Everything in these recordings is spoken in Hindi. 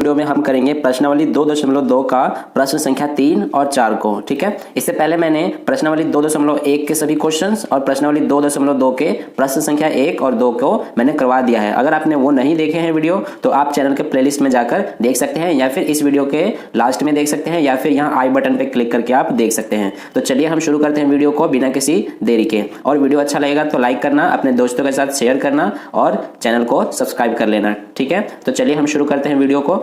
वीडियो में हम करेंगे प्रश्नावली 2.2 का प्रश्न संख्या 3 और 4 को। ठीक है, इससे पहले मैंने प्रश्नावली 2.1 के सभी क्वेश्चंस और प्रश्नावली 2.2 के प्रश्न संख्या 1 और 2 को मैंने करवा दिया है। अगर आपने वो नहीं देखे हैं वीडियो तो आप चैनल के प्लेलिस्ट में जाकर देख सकते हैं, या फिर इस वीडियो के लास्ट में देख सकते हैं, या फिर यहाँ आई बटन पर क्लिक करके आप देख सकते हैं। तो चलिए हम शुरू करते हैं वीडियो को बिना किसी देरी के। और वीडियो अच्छा लगेगा तो लाइक करना, अपने दोस्तों के साथ शेयर करना और चैनल को सब्सक्राइब कर लेना। ठीक है, तो चलिए हम शुरू करते हैं वीडियो को।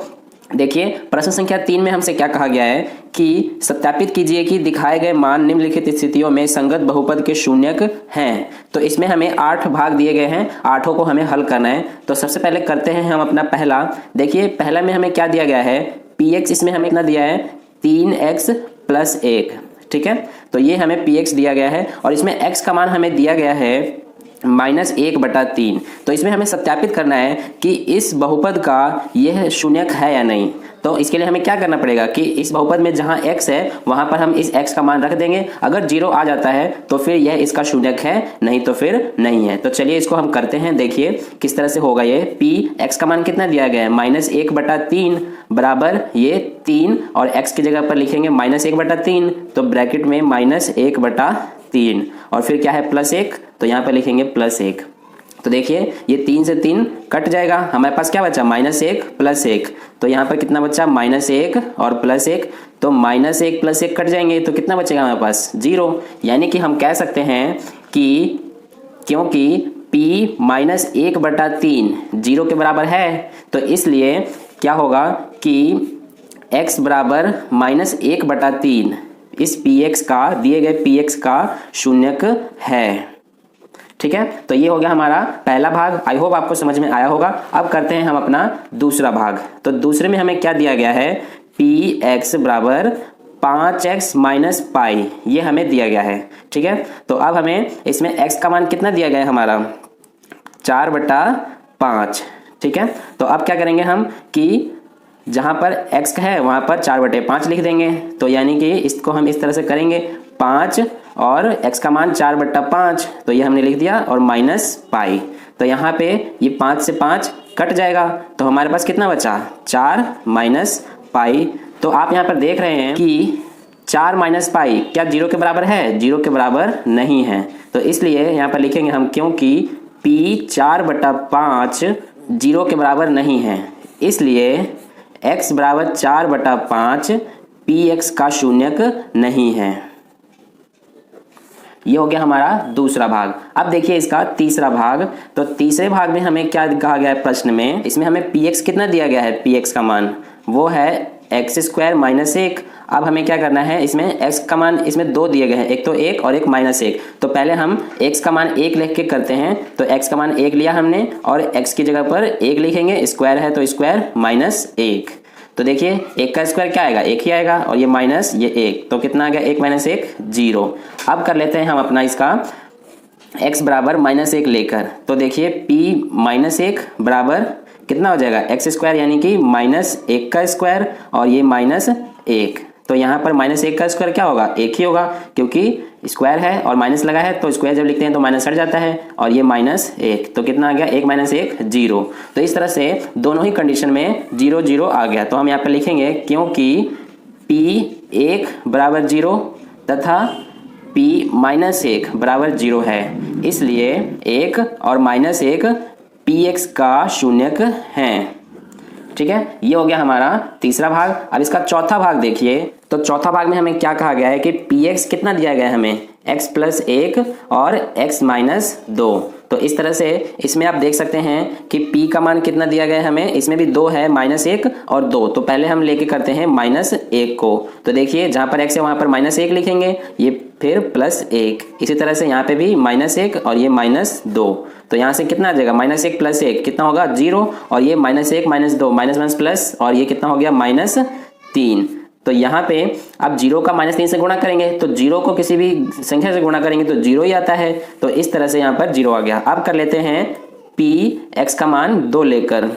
देखिए, प्रश्न संख्या 3 में हमसे क्या कहा गया है कि सत्यापित कीजिए कि दिखाए गए मान निम्नलिखित स्थितियों में संगत बहुपद के शून्यक हैं। तो इसमें हमें 8 भाग दिए गए हैं, 8 को हमें हल करना है। तो सबसे पहले करते हैं हम अपना पहला। देखिए, पहला में हमें क्या दिया गया है, px, इसमें हमें कितना दिया है 3x + 1। ठीक है, तो ये हमें px दिया गया है और इसमें x का मान हमें दिया गया है -1/3। तो इसमें हमें सत्यापित करना है कि इस बहुपद का यह शून्यक है या नहीं। तो इसके लिए हमें क्या करना पड़ेगा कि इस बहुपद में जहां x है वहां पर हम इस x का मान रख देंगे। अगर 0 आ जाता है तो फिर यह इसका शून्यक है, नहीं तो फिर नहीं है। तो चलिए इसको हम करते हैं। देखिए किस तरह से होगा ये। x का मान कितना दिया गया है -1/3 बराबर ये 3, और x की जगह पर लिखेंगे -1/3, तो ब्रैकेट में -1/3 और फिर क्या है +1, तो यहाँ पर लिखेंगे +1। तो देखिए ये 3 से 3 कट जाएगा, हमारे पास क्या बचा -1 + 1। तो यहाँ पर कितना बचा -1 और +1, तो -1 + 1 कट जाएंगे तो कितना बचेगा हमारे पास 0। यानी कि हम कह सकते हैं कि क्योंकि p -1/3 0 के बराबर है, तो इसलिए क्या होगा कि x बराबर -1/3 इस px का, दिए गए px का शून्यक है। ठीक है, तो ये हो गया हमारा पहला भाग। आई होप आपको समझ में आया होगा। अब करते हैं हम अपना दूसरा भाग। तो दूसरे में हमें क्या दिया गया है, px बराबर 5x - पाई, ये हमें दिया गया है। ठीक है, तो अब हमें इसमें x का मान कितना दिया गया है हमारा 4/5। ठीक है, तो अब क्या करेंगे हम कि जहां पर x है वहां पर 4/5 लिख देंगे। तो यानी कि इसको हम इस तरह से करेंगे 5 और x का मान 4/5, तो ये हमने लिख दिया, और -पाई। तो यहाँ पे ये 5 से 5 कट जाएगा, तो हमारे पास कितना बचा 4 - पाई। तो आप यहाँ पर देख रहे हैं कि 4 - पाई क्या 0 के बराबर है, 0 के बराबर नहीं है। तो इसलिए यहाँ पर लिखेंगे हम, क्योंकि p 4/5 0 के बराबर नहीं है, इसलिए x बराबर 4/5 px का शून्यक नहीं है। ये हो गया हमारा दूसरा भाग। अब देखिए इसका तीसरा भाग। तो तीसरे भाग में हमें क्या कहा गया है प्रश्न में, इसमें हमें px कितना दिया गया है, px का मान वो है x² - 1। अब हमें क्या करना है, इसमें x का मान इसमें 2 दिए गए हैं, एक तो 1 और एक -1। तो पहले हम x का मान 1 लिख के करते हैं। तो x का मान 1 लिया हमने और x की जगह पर 1 लिखेंगे, स्क्वायर है तो स्क्वायर -1। तो देखिए 1 का स्क्वायर क्या आएगा, 1 ही आएगा, और ये माइनस ये 1, तो कितना आ गया 1 - 1 0। अब कर लेते हैं हम अपना इसका x बराबर -1 लेकर। तो देखिए p -1 बराबर कितना हो जाएगा x², यानी कि -1 का स्क्वायर और ये -1। तो यहाँ पर -1 का स्क्वायर क्या होगा, 1 ही होगा, क्योंकि स्क्वायर है और माइनस लगा है, तो स्क्वायर जब लिखते हैं तो माइनस हट जाता है, और ये -1, तो कितना आ गया 1 - 1 0। तो इस तरह से दोनों ही कंडीशन में 0 0 आ गया। तो हम यहाँ पर लिखेंगे क्योंकि p 1 बराबर 0 तथा p -1 बराबर 0 है, इसलिए 1 और -1 px का शून्यक हैं। ठीक है, ये हो गया हमारा तीसरा भाग। अब इसका चौथा भाग देखिए। तो चौथा भाग में हमें क्या कहा गया है कि px कितना दिया गया है हमें, x + 1 और x - 2। तो इस तरह से इसमें आप देख सकते हैं कि p का मान कितना दिया गया है हमें, इसमें भी 2 है, -1 और 2। तो पहले हम लेके करते हैं -1 को। तो देखिए जहां पर x है वहां पर -1 लिखेंगे, ये फिर +1। इसी तरह से यहाँ पे भी -1 और ये -2। तो यहाँ से कितना आ जाएगा -1 + 1 कितना होगा 0, और ये -1 - 2 -1 और ये कितना हो गया -3। तो यहाँ पे अब 0 का -3 से गुणा करेंगे, तो 0 को किसी भी संख्या से गुणा करेंगे तो 0 ही आता है। तो इस तरह से यहाँ पर 0 आ गया। अब कर लेते हैं p x का मान 2 लेकर।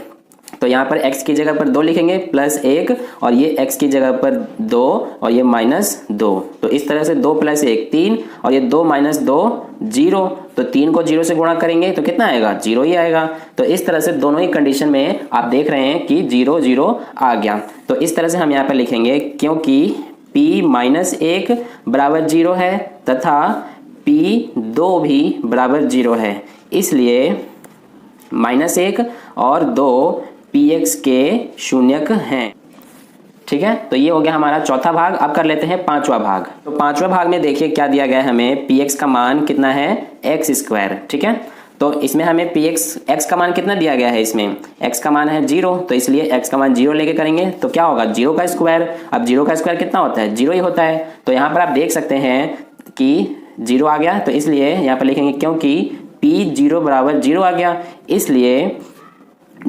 तो यहाँ पर x की जगह पर 2 लिखेंगे +1, और ये x की जगह पर 2 और ये -2। तो इस तरह से 2 + 1 3, और ये 2 - 2 0। तो 3 को 0 से गुणा करेंगे तो कितना आएगा, 0 ही आएगा। तो इस तरह से दोनों ही कंडीशन में आप देख रहे हैं कि 0 0 आ गया। तो इस तरह से हम यहाँ पर लिखेंगे क्योंकि p माइनस 1 बराबर 0 है तथा p2 भी बराबर 0 है, इसलिए -1 और 2 px के शून्यक हैं। ठीक है, तो ये हो गया हमारा चौथा भाग। अब कर लेते हैं पांचवा भाग। तो पांचवा भाग में देखिए क्या दिया गया है हमें, px का मान कितना है, x स्क्वायर। ठीक है, तो इसमें हमें x का मान कितना दिया गया है, इसमें x का मान है 0, तो इसलिए x का मान 0 लेके करेंगे तो क्या होगा, 0 का स्क्वायर। अब 0 का स्क्वायर कितना होता है, 0 ही होता है। तो यहाँ पर आप देख सकते हैं कि 0 आ गया, तो इसलिए यहाँ पर लिखेंगे क्योंकि p0 बराबर 0 आ गया, इसलिए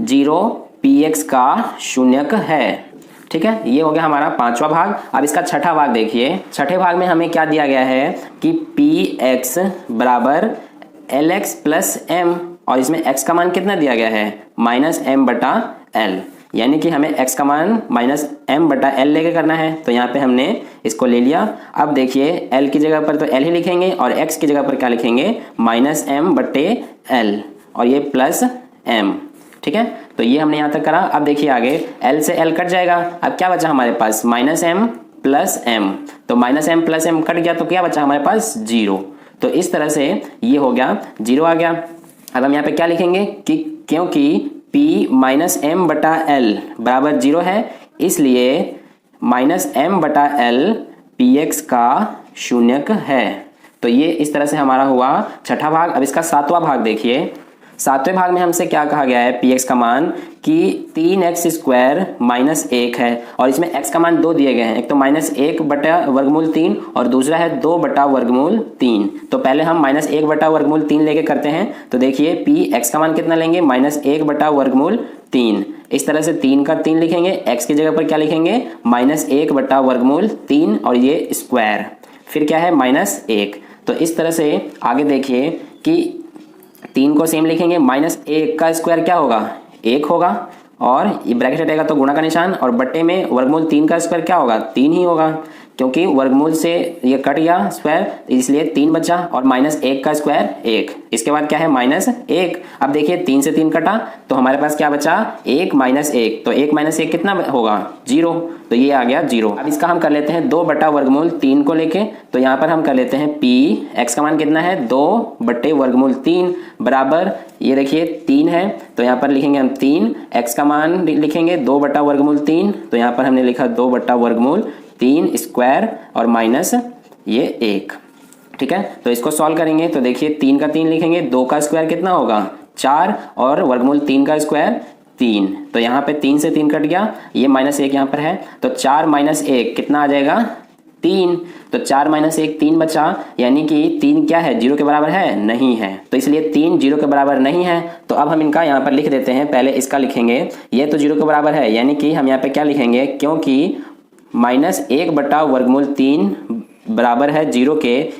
0 px का शून्यक है। ठीक है, ये हो गया हमारा पांचवा भाग। अब इसका छठा भाग देखिए। छठे भाग में हमें क्या दिया गया है कि px बराबर lx प्लस m, और इसमें x का मान कितना दिया गया है, -m/l, यानी कि हमें x का मान -m/l लेके करना है। तो यहाँ पे हमने इसको ले लिया। अब देखिए l की जगह पर तो l ही लिखेंगे और x की जगह पर क्या लिखेंगे, -m/l और ये प्लस m। ठीक है, तो ये हमने यहाँ तक करा। अब देखिए आगे l से l कट जाएगा, अब क्या बचा हमारे पास, -m प्लस m, तो -m प्लस m कट गया तो क्या बचा हमारे पास, 0। तो इस तरह से ये हो गया, 0 आ गया। अब हम यहाँ पे क्या लिखेंगे कि क्योंकि p -m/l बराबर 0 है, इसलिए -m/l px का शून्यक है। तो ये इस तरह से हमारा हुआ छठा भाग। अब इसका सातवां भाग देखिए। सातवें भाग में हमसे क्या कहा गया है, px का मान कि 3x स्क्वायर -1 है, और इसमें x का मान 2 दिए गए हैं, एक तो -1/वर्गमूल 3 और दूसरा है 2/वर्गमूल 3। तो पहले हम -1/वर्गमूल 3 लेके करते हैं। तो देखिए px का मान कितना लेंगे, -1/वर्गमूल 3। इस तरह से 3 का 3 लिखेंगे, x की जगह पर क्या लिखेंगे, -1/वर्गमूल 3 और ये स्क्वायर, फिर क्या है -1। तो इस तरह से आगे देखिए कि 3 को सेम लिखेंगे, -1 का स्क्वायर क्या होगा, 1 होगा, और ये ब्रैकेट हटेगा तो गुणा का निशान, और बट्टे में वर्गमूल 3 का स्क्वायर क्या होगा, 3 ही होगा, क्योंकि वर्गमूल से ये कट गया स्क्वायर, इसलिए 3 बचा, और -1 का स्क्वायर 1। इसके बाद क्या है, -1। अब देखिए 3 से 3 कटा तो हमारे पास क्या बचा, 1 -1, तो 1 - 1 कितना होगा, 0। तो ये आ गया 0। अब इसका हम कर लेते हैं 2/वर्गमूल 3 को लेके। तो यहाँ पर हम कर लेते हैं p, x का मान कितना है, 2/वर्गमूल 3 बराबर, ये देखिए 3 है, तो यहाँ पर लिखेंगे हम 3, x का मान लिखेंगे 2/वर्गमूल 3, तो यहाँ पर हमने लिखा 2/वर्गमूल 3 स्क्वायर और माइनस ये 1। ठीक है, तो इसको सॉल्व करेंगे तो देखिए 3 का 3 लिखेंगे, 2 का स्क्वायर कितना होगा, 4, और वर्गमूल 3 का स्क्वायर 3। तो यहाँ पे 3 से 3 कट गया, ये -1 यहाँ पर है, तो 4 - 1 कितना आ जाएगा, 3। तो 4 - 1 3 बचा, यानी कि 3 क्या है, 0 के बराबर है, नहीं है, तो इसलिए 3 0 के बराबर नहीं है। तो अब हम इनका यहाँ पर लिख देते हैं। पहले इसका लिखेंगे, ये तो 0 के बराबर है, यानी कि हम यहाँ पे क्या लिखेंगे, क्योंकि -1/वर्गमूल 3 बराबर है 0 के,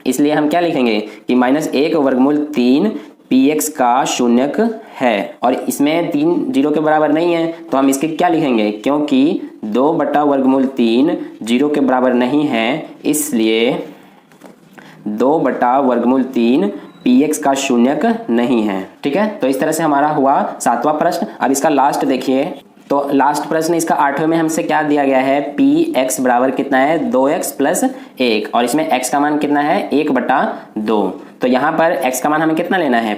इसलिए हम क्या लिखेंगे कि -1/3 px का शून्यक है, और इसमें 3 0 के बराबर नहीं है, तो हम इसके क्या लिखेंगे, क्योंकि 2/वर्गमूल 0 के बराबर नहीं है, इसलिए 2/वर्गमूल 3 का शून्यक नहीं है। ठीक है, तो इस तरह से हमारा हुआ सातवां प्रश्न। अब इसका लास्ट देखिए। तो लास्ट प्रश्न इसका 8वें में हमसे क्या दिया गया है, px बराबर कितना है, 2x + 1, और इसमें x का मान कितना है, 1/2। तो यहाँ पर x का मान हमें कितना लेना है,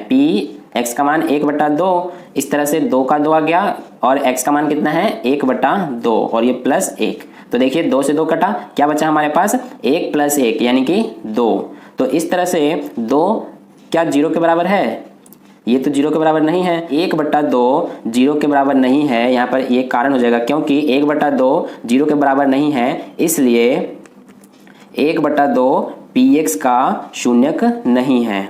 x का मान 1/2। इस तरह से 2 का 2 आ गया, और x का मान कितना है, 1/2, और ये +1। तो देखिए 2 से 2 कटा, क्या बचा हमारे पास, 1 + 1 यानी कि 2। तो इस तरह से 2 क्या 0 के बराबर है, ये तो 0 के बराबर नहीं है, 1/2 0 के बराबर नहीं है। यहाँ पर ये कारण हो जाएगा, क्योंकि 1/2 0 के बराबर नहीं है, इसलिए 1/2 px का शून्यक नहीं है।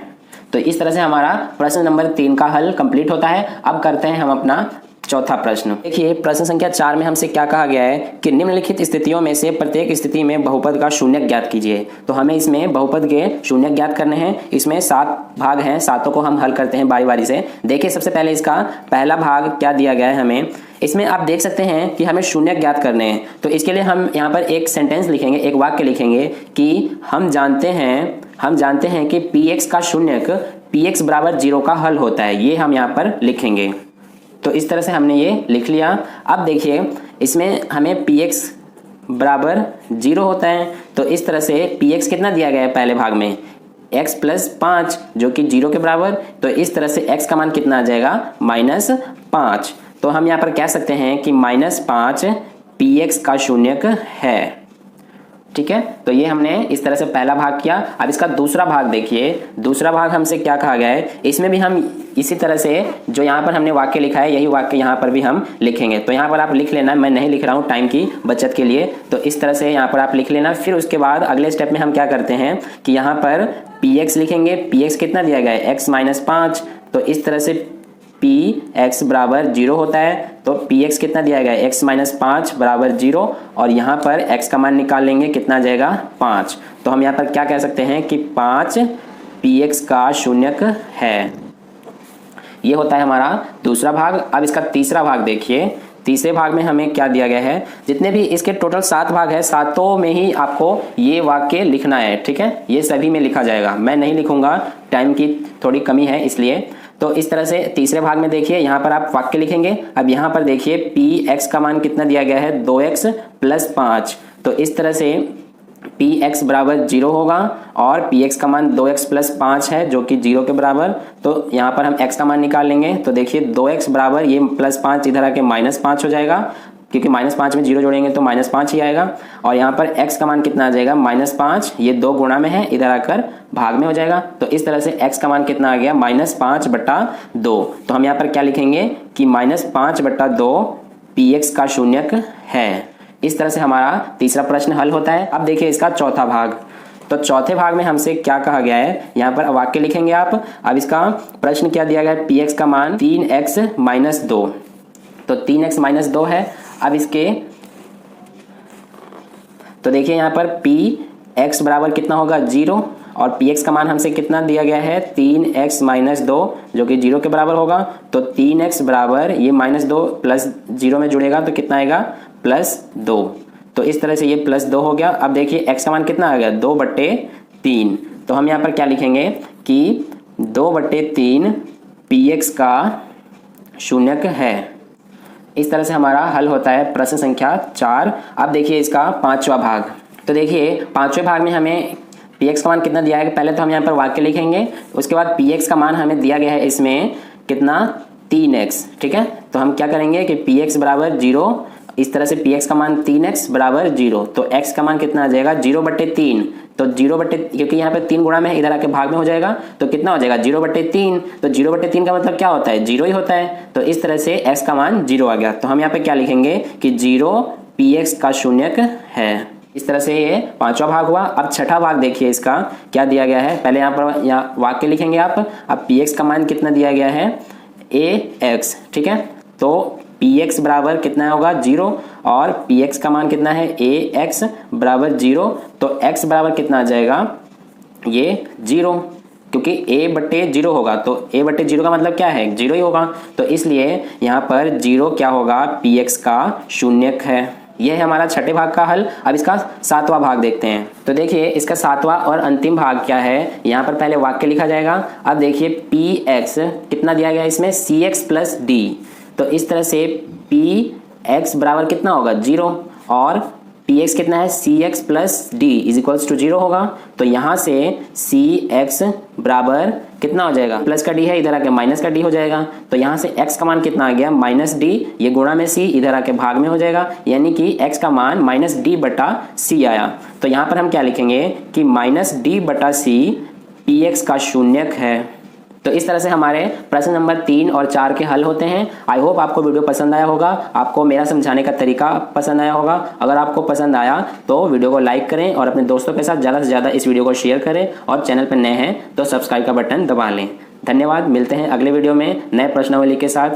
तो इस तरह से हमारा प्रश्न नंबर 3 का हल कंप्लीट होता है। अब करते हैं हम अपना चौथा प्रश्न। देखिए प्रश्न संख्या 4 में हमसे क्या कहा गया है कि निम्नलिखित स्थितियों में से प्रत्येक स्थिति में बहुपद का शून्यक ज्ञात कीजिए। तो हमें इसमें बहुपद के शून्यक ज्ञात करने हैं। इसमें 7 भाग हैं, 7 को हम हल करते हैं बारी बारी से। देखिए सबसे पहले इसका पहला भाग क्या दिया गया है हमें, इसमें आप देख सकते हैं कि हमें शून्यक ज्ञात करने हैं। तो इसके लिए हम यहाँ पर एक सेंटेंस लिखेंगे, एक वाक्य लिखेंगे कि हम जानते हैं हम जानते हैं कि पी एक्स का शून्यक पी एक्स बराबर 0 का हल होता है, ये हम यहाँ पर लिखेंगे। तो इस तरह से हमने ये लिख लिया। अब देखिए इसमें हमें पी एक्स बराबर 0 होता है, तो इस तरह से पी एक्स कितना दिया गया है पहले भाग में, x प्लस 5 जो कि 0 के बराबर। तो इस तरह से x का मान कितना आ जाएगा, -5। तो हम यहाँ पर कह सकते हैं कि -5 पी एक्स का शून्यक है। ठीक है, तो ये हमने इस तरह से पहला भाग किया। अब इसका दूसरा भाग देखिए, दूसरा भाग हमसे क्या कहा गया है, इसमें भी हम इसी तरह से जो यहाँ पर हमने वाक्य लिखा है यही वाक्य यहाँ पर भी हम लिखेंगे। तो यहाँ पर आप लिख लेना, मैं नहीं लिख रहा हूँ टाइम की बचत के लिए। तो इस तरह से यहाँ पर आप लिख लेना। फिर उसके बाद अगले स्टेप में हम क्या करते हैं कि यहाँ पर पी एक्स लिखेंगे। पी एक्स कितना दिया गया है, x - 5। तो इस तरह से पी एक्स बराबर 0 होता है। तो पी एक्स कितना दिया गया है, x - 5 बराबर 0, और यहाँ पर x का मान निकाल लेंगे, कितना आ जाएगा, 5। तो हम यहाँ पर क्या कह सकते हैं कि 5 पी एक्स का शून्यक है। ये होता है हमारा दूसरा भाग। अब इसका तीसरा भाग देखिए, तीसरे भाग में हमें क्या दिया गया है, जितने भी इसके टोटल 7 भाग है, सातों में ही आपको ये वाक्य लिखना है। ठीक है, ये सभी में लिखा जाएगा, मैं नहीं लिखूंगा, टाइम की थोड़ी कमी है इसलिए। तो इस तरह से तीसरे भाग में देखिए यहाँ पर आप वाक्य लिखेंगे। अब यहाँ पर देखिए पी एक्स का मान कितना दिया गया है, 2x + 5। तो इस तरह से पी एक्स बराबर 0 होगा और पी एक्स का मान 2x + 5 है जो कि 0 के बराबर। तो यहाँ पर हम x का मान निकाल लेंगे। तो देखिए 2x बराबर ये +5 इधर आके -5 हो जाएगा, क्योंकि -5 में 0 जोड़ेंगे तो -5 ही आएगा। और यहाँ पर x का मान कितना आ जाएगा, -5, ये 2 गुणा में है, इधर आकर भाग में हो जाएगा। तो इस तरह से x का मान कितना आ गया, -5/2। तो हम यहाँ पर क्या लिखेंगे कि -5/2 पी एक्स का शून्यक है। इस तरह से हमारा तीसरा प्रश्न हल होता है। अब देखिए इसका चौथा भाग। तो चौथे भाग में हमसे क्या कहा गया है, यहाँ पर वाक्य लिखेंगे आप। अब इसका प्रश्न क्या दिया गया है, पी एक्स का मान 3x - 2। तो 3x - 2 है। अब इसके तो देखिए यहाँ पर पी एक्स बराबर कितना होगा, 0, और पी एक्स का मान हमसे कितना दिया गया है, 3x - 2 जो कि 0 के बराबर होगा। तो 3x बराबर ये -2 प्लस 0 में जुड़ेगा तो कितना आएगा, +2। तो इस तरह से ये +2 हो गया। अब देखिए x का मान कितना आ गया, 2/3। तो हम यहाँ पर क्या लिखेंगे कि 2/3 पी एक्स का शून्यक है। इस तरह से हमारा हल होता है प्रश्न संख्या 4। अब देखिए इसका पांचवा भाग। तो देखिए पांचवें भाग में हमें पी एक्स का मान कितना दिया है, पहले तो हम यहाँ पर वाक्य लिखेंगे, उसके बाद पी एक्स का मान हमें दिया गया है इसमें कितना, 3x। ठीक है, तो हम क्या करेंगे कि पी एक्स बराबर 0, इस तरह से पी एक्स का मान 3x बराबर 0। तो x का मान कितना आ जाएगा, 0/3। तो 0 क्योंकि यहाँ पे 3 गुणा में है, इधर आके भाग में हो जाएगा, तो कितना हो जाएगा, 0/3। तो 0/3 का मतलब क्या होता है, 0 ही होता है। तो इस तरह से x का मान 0 आ गया। तो हम यहाँ पे क्या लिखेंगे कि 0 पी एक्स का शून्यक है। इस तरह से ये पांचवा भाग हुआ। अब छठा भाग देखिए इसका क्या दिया गया है, पहले यहाँ पर यहाँ वाक्य लिखेंगे आप। अब पी एक्स का मान कितना दिया गया है, ax। ठीक है, तो पी एक्स बराबर कितना होगा, 0, और पी एक्स का मान कितना है, ax बराबर 0। तो x बराबर कितना आ जाएगा, ये 0, क्योंकि a/0 होगा। तो a/0 का मतलब क्या है, 0 ही होगा। तो इसलिए यहाँ पर 0 क्या होगा, पी एक्स का शून्यक है। यह है हमारा छठे भाग का हल। अब इसका सातवां भाग देखते हैं। तो देखिए इसका सातवां और अंतिम भाग क्या है, यहाँ पर पहले वाक्य लिखा जाएगा। अब देखिए पी एक्स कितना दिया गया है इसमें, cx + d। तो इस तरह से पी एक्स बराबर कितना होगा, 0, और पी एक्स कितना है, cx + d = 0 होगा। तो यहाँ से cx बराबर कितना हो जाएगा, प्लस का d है, इधर आके माइनस का d हो जाएगा। तो यहाँ से x का मान कितना आ गया, -d, ये गुणा में c, इधर आके भाग में हो जाएगा, यानी कि x का मान -d/c आया। तो यहाँ पर हम क्या लिखेंगे कि -d/c पी एक्स का शून्यक है। तो इस तरह से हमारे प्रश्न नंबर 3 और 4 के हल होते हैं। आई होप आपको वीडियो पसंद आया होगा, आपको मेरा समझाने का तरीका पसंद आया होगा। अगर आपको पसंद आया तो वीडियो को लाइक करें और अपने दोस्तों के साथ ज़्यादा से ज़्यादा इस वीडियो को शेयर करें, और चैनल पर नए हैं तो सब्सक्राइब का बटन दबा लें। धन्यवाद, मिलते हैं अगले वीडियो में नए प्रश्नावली के साथ।